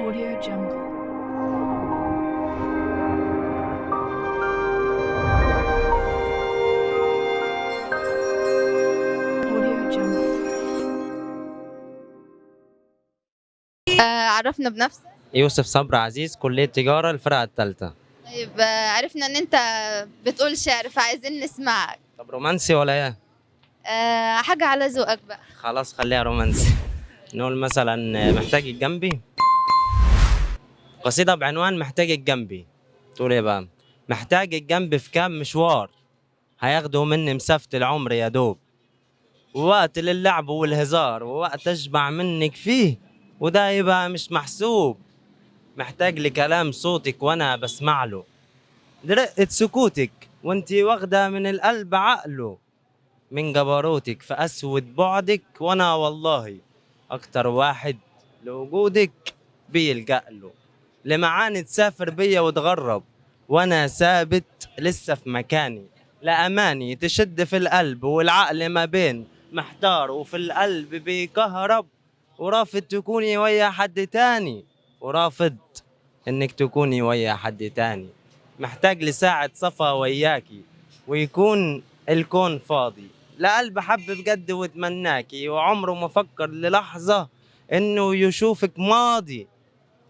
Audio Jungle. Audio Jungle. عرفنا بنفسك. يوسف صبري عزيز، كلية تجارة، الفرقة الثالثة. طيب عرفنا ان انت بتقول شعر فعايزين نسمعك. طب رومانسي ولا ايه؟ حاجة على ذوقك بقى. خلاص خليها رومانسي. نقول مثلا محتاجك جنبي. قصيدة بعنوان محتاجك جنبي. تقول ايه بقى؟ محتاجك جنبي في كام مشوار هياخدوا مني مسافة العمر يا دوب، ووقت للعب والهزار ووقت اشبع منك فيه، وده يبقى مش محسوب. محتاج لكلام صوتك وانا بسمع له، لرقة سكوتك وانتي واخدة من القلب عقله، من جبروتك في أسود بعدك، وأنا والله أكتر واحد لوجودك بيلجأ له، لمعاني تسافر بيا وتغرب، وأنا ثابت لسه في مكاني، لأماني تشد في القلب والعقل ما بين محتار، وفي القلب بيكهرب، ورافض تكوني ويا حد تاني، ورافض إنك تكوني ويا حد تاني. محتاج لساعة صفا وياكي ويكون الكون فاضي، لا قلب حب بجد وتمناكي، وعمره ما فكر للحظة انه يشوفك ماضي،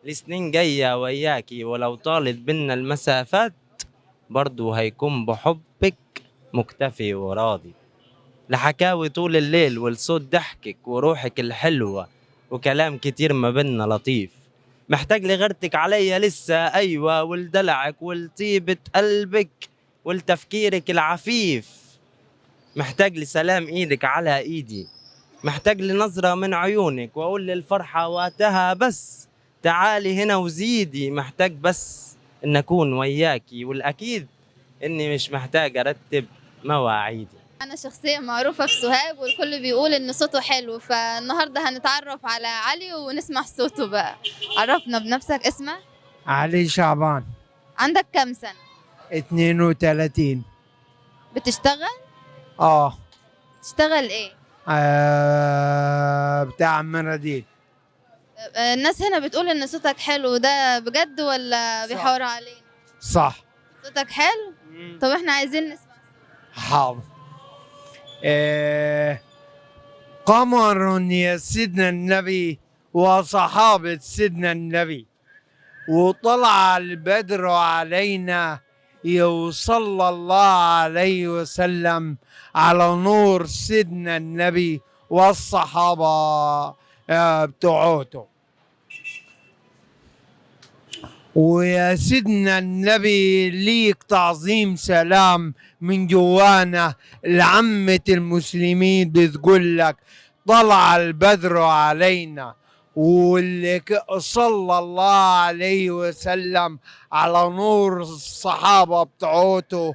لسنين جاية وياكي، ولو طالت بينا المسافات برضو هيكون بحبك مكتفي وراضي، لحكاوي طول الليل ولصوت ضحكك وروحك الحلوة وكلام كتير ما بينا لطيف. محتاج لغيرتك عليا لسه، أيوة، ولدلعك ولطيبة قلبك ولتفكيرك العفيف. محتاج لسلام ايدك على ايدي، محتاج لنظرة من عيونك واقول للفرحة وقتها بس تعالي هنا وزيدي. محتاج بس ان اكون وياكي، والاكيد اني مش محتاج ارتب مواعيدي. انا شخصية معروفة في سوهاج والكل بيقول ان صوته حلو، فالنهاردة هنتعرف على علي ونسمع صوته بقى. عرفنا بنفسك. اسمك؟ علي شعبان. عندك كام سنة؟ 32. بتشتغل؟ اه, تشتغل ايه؟ بتاع مناديل. الناس هنا بتقول ان صوتك حلو، ده بجد ولا بيحوروا علينا؟ صح. صوتك حلو؟ طب احنا عايزين نسمع. حاضر. قمر يا سيدنا النبي وصحابة سيدنا النبي، وطلع البدر علينا صلى الله عليه وسلم على نور سيدنا النبي والصحابة بتوعته. ويا سيدنا النبي ليك تعظيم سلام من جوانا، لعمة المسلمين بتقول لك طلع البدر علينا، واللي صلى الله عليه وسلم على نور الصحابة بتوعته